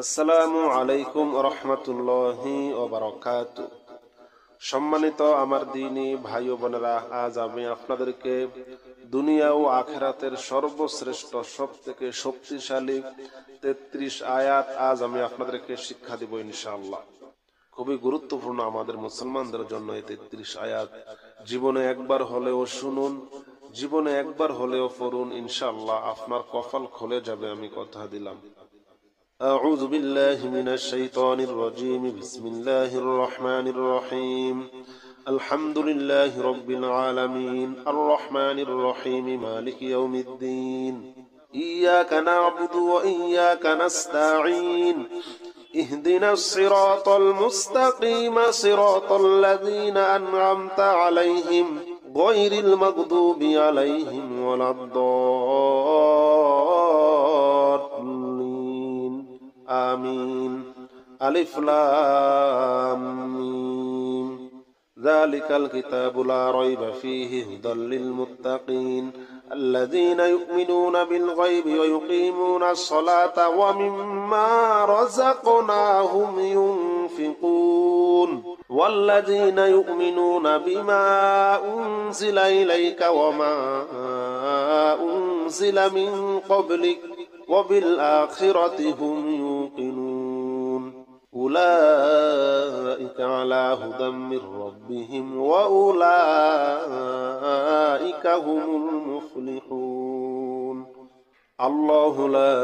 আসসালামু আলাইকুম রহমতুল্লাহি ওয়া বারাকাতুহু। সম্মানিত আমার দ্বীনী ভাই ও বোনেরা, আজ আমি আপনাদেরকে দুনিয়া ও আখিরাতের সর্বশ্রেষ্ঠ সবথেকে শক্তিশালী 33 আয়াত আজ আমি আপনাদেরকে শিক্ষা দিব ইনশাআল্লাহ। খুবই গুরুত্বপূর্ণ আমাদের মুসলমানদের জন্য এই 33 আয়াত। জীবনে একবার হলেও শুনুন, জীবনে একবার হলেও পড়ুন, ইনশাআল্লাহ আপনার কপাল খুলে যাবে, আমি কথা দিলাম। أعوذ بالله من الشيطان الرجيم. بسم الله الرحمن الرحيم. الحمد لله رب العالمين الرحمن الرحيم مالك يوم الدين. إياك نعبد وإياك نستعين. اهدنا الصراط المستقيم صراط الذين أنعمت عليهم غير المغضوب عليهم ولا الضالين. آمين. ألف لام ميم. ذلك الكتاب لا ريب فيه هدى للمتقين الذين يؤمنون بالغيب ويقيمون الصلاة ومما رزقناهم ينفقون والذين يؤمنون بما أنزل إليك وما أنزل من قبلك وبالآخرة هم يوقنون أولئك على هدى من ربهم وأولئك هم المفلحون. الله لا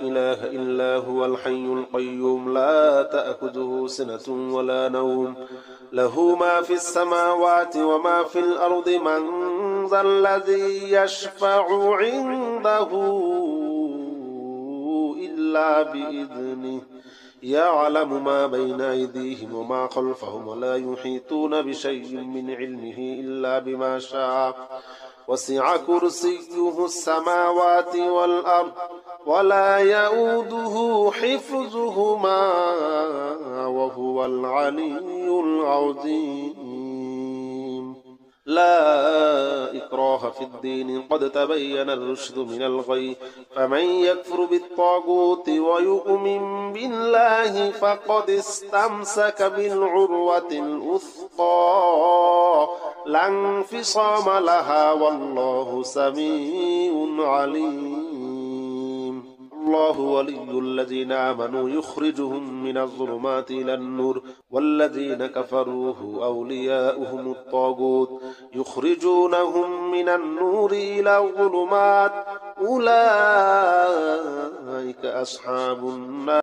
إله إلا هو الحي القيوم لا تأخذه سنة ولا نوم له ما في السماوات وما في الأرض من ذا الذي يشفع عنده إلا بإذنه يعلم ما بين أيديهم وما خلفهم ولا يحيطون بشيء من علمه إلا بما شاء وسع كرسيه السماوات والأرض ولا يؤوده حفظهما وهو العلي العظيم. لا إكراه في الدين قد تبين الرشد من الغي فمن يكفر بالطاغوت ويؤمن بالله فقد استمسك بالعروة الوثقى لا انفصام لها والله سميع عليم. الله ولي الذين آمنوا يخرجهم من الظلمات إلى النور والذين كفروا أولياؤهم الطاغوت يخرجونهم من النور إلى الظلمات أولئك أصحاب النار.